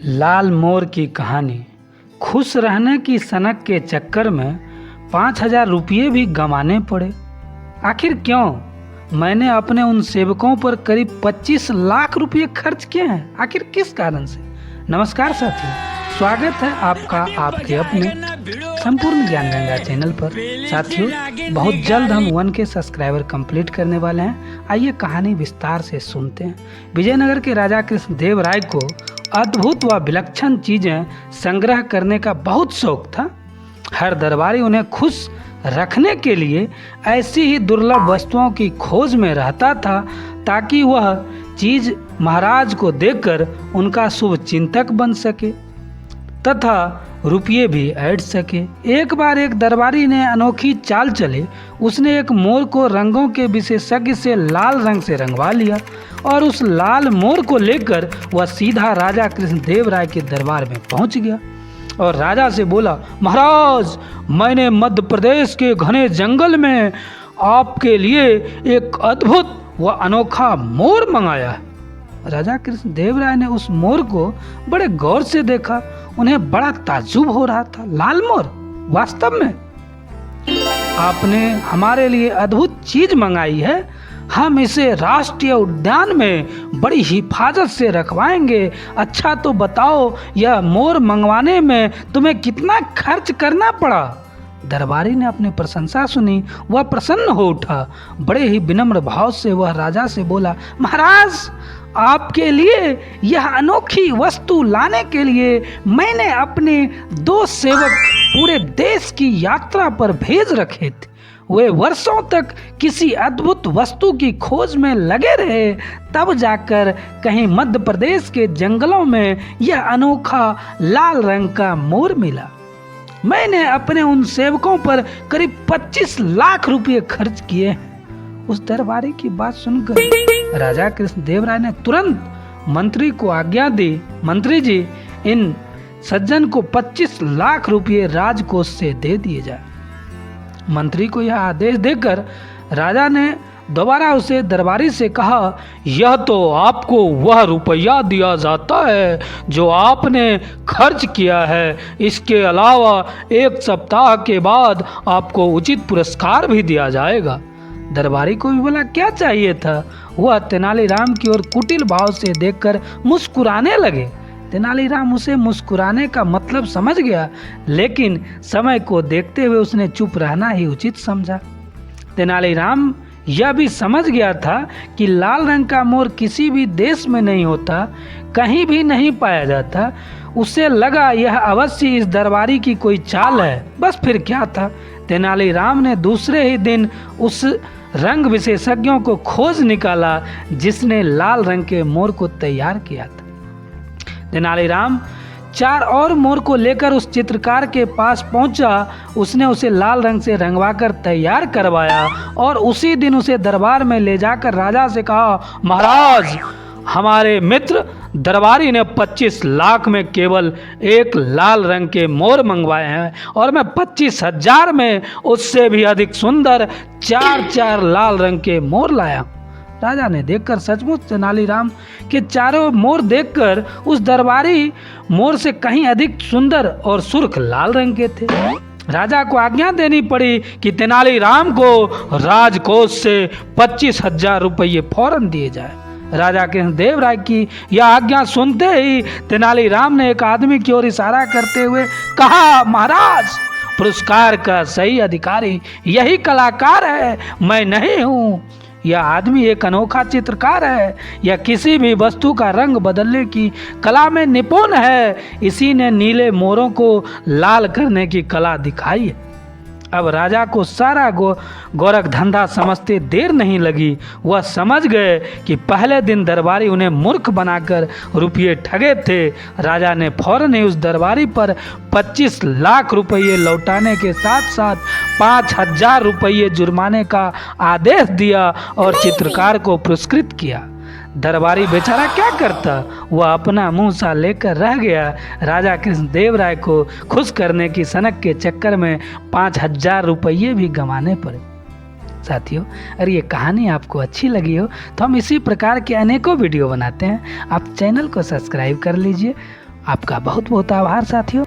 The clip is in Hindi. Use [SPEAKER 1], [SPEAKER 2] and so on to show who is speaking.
[SPEAKER 1] लाल मोर की कहानी। खुश रहने की सनक के चक्कर में 5,000 रुपये भी गंवाने पड़े। आखिर क्यों? मैंने अपने उन सेवकों पर करीब 25 लाख रुपये खर्च किए हैं। आखिर किस कारण से? नमस्कार साथियों, स्वागत है आपका आपके अपने संपूर्ण ज्ञान गंगा चैनल पर। साथियों, बहुत जल्द हम 1K सब्सक्राइबर कंप्लीट करने वाले हैं। आइए कहानी विस्तार से सुनते हैं। विजयनगर के राजा कृष्णदेव राय को अद्भुत व विलक्षण चीजें संग्रह करने का बहुत शौक था। हर दरबारी उन्हें खुश रखने के लिए ऐसी ही दुर्लभ वस्तुओं की खोज में रहता था ताकि वह चीज महाराज को देखकर उनका शुभ चिंतक बन सके तथा रुपये भी ऐड सके। एक बार एक दरबारी ने अनोखी चाल चली। उसने एक मोर को रंगों के विशेषज्ञ से लाल रंग से रंगवा लिया और उस लाल मोर को लेकर वह सीधा राजा कृष्णदेव राय के दरबार में पहुंच गया और राजा से बोला, महाराज, मैंने मध्य प्रदेश के घने जंगल में आपके लिए एक अद्भुत व अनोखा मोर मंगाया है। राजा कृष्णदेव राय ने उस मोर को बड़े गौर से देखा। उन्हें बड़ा ताज्जुब हो रहा था। लाल मोर? वास्तव में आपने हमारे लिए अद्भुत चीज मंगाई है। हम इसे राष्ट्रीय उद्यान में बड़ी हिफाजत से रखवाएंगे। अच्छा तो बताओ, यह मोर मंगवाने में तुम्हें कितना खर्च करना पड़ा? दरबारी ने अपनी प्रशंसा सुनी। वह प्रसन्न हो उठा। बड़े ही विनम्र भाव से वह राजा से बोला, महाराज, आपके लिए यह अनोखी वस्तु लाने के लिए मैंने अपने 2 सेवक पूरे देश की यात्रा पर भेज रखे थे। वे वर्षों तक किसी अद्भुत वस्तु की खोज में लगे रहे। तब जाकर कहीं मध्य प्रदेश के जंगलों में यह अनोखा लाल रंग का मोर मिला। मैंने अपने उन सेवकों पर करीब 25 लाख रुपये खर्च किए हैं। उस दरबारी की बात सुनकर राजा कृष्णदेव राय ने तुरंत मंत्री को आज्ञा दी, मंत्री जी, इन सज्जन को 25 लाख रुपये राजकोष से दे दिए जाए। मंत्री को यह आदेश देकर राजा ने दोबारा उसे दरबारी से कहा, यह तो आपको वह रुपया दिया जाता है जो आपने खर्च किया है। इसके अलावा 1 सप्ताह के बाद आपको उचित पुरस्कार भी दिया जाएगा। दरबारी को भी बोला, क्या चाहिए था? वह तेनालीराम की ओर कुटिल भाव से देखकर मुस्कुराने लगे। तेनालीराम उसे मुस्कुराने का मतलब समझ गया, लेकिन समय को देखते हुए उसने चुप रहना ही उचित समझा। तेनालीराम यह भी समझ गया था कि लाल रंग का मोर किसी भी देश में नहीं होता, कहीं भी नहीं पाया जाता। उसे लगा यह अवश्य इस दरबारी की कोई चाल है। बस फिर क्या था, तेनालीराम ने दूसरे ही दिन उस रंग विशेषज्ञों को खोज निकाला जिसने लाल रंग के मोर को तैयार किया था। तेनालीराम 4 और मोर को लेकर उस चित्रकार के पास पहुंचा। उसने उसे लाल रंग से रंगवाकर तैयार करवाया और उसी दिन उसे दरबार में ले जाकर राजा से कहा, महाराज, हमारे मित्र दरबारी ने 25 लाख में केवल एक लाल रंग के मोर मंगवाए हैं और मैं 25,000 में उससे भी अधिक सुंदर 4 लाल रंग के मोर लाया। राजा ने देखकर सचमुच तेनालीराम के चारों मोर देखकर उस दरबारी मोर से कहीं अधिक सुंदर और सुर्ख लाल रंग के थे। राजा को आज्ञा देनी पड़ी कि तेनालीराम को राजकोष से 25,000 रुपये फौरन दिए जाए। राजा कृष्णदेव राय की यह आज्ञा सुनते ही तेनालीराम ने एक आदमी की ओर इशारा करते हुए कहा, महाराज, पुरस्कार का सही अधिकारी यही कलाकार है, मैं नहीं हूँ। यह आदमी एक अनोखा चित्रकार है। यह किसी भी वस्तु का रंग बदलने की कला में निपुण है। इसी ने नीले मोरों को लाल करने की कला दिखाई है। अब राजा को सारा गोरख धंधा समझते देर नहीं लगी। वह समझ गए कि पहले दिन दरबारी उन्हें मूर्ख बनाकर रुपये ठगे थे। राजा ने फौरन ही उस दरबारी पर 25 लाख रुपये लौटाने के साथ साथ 5,000 रुपये जुर्माने का आदेश दिया और चित्रकार को पुरस्कृत किया। दरबारी बेचारा क्या करता, वह अपना मुंह सा लेकर रह गया। राजा कृष्णदेव राय को खुश करने की सनक के चक्कर में 5,000 रुपये भी गंवाने पड़े। साथियों, अगर ये कहानी आपको अच्छी लगी हो तो हम इसी प्रकार के अनेकों वीडियो बनाते हैं। आप चैनल को सब्सक्राइब कर लीजिए। आपका बहुत बहुत आभार साथियों।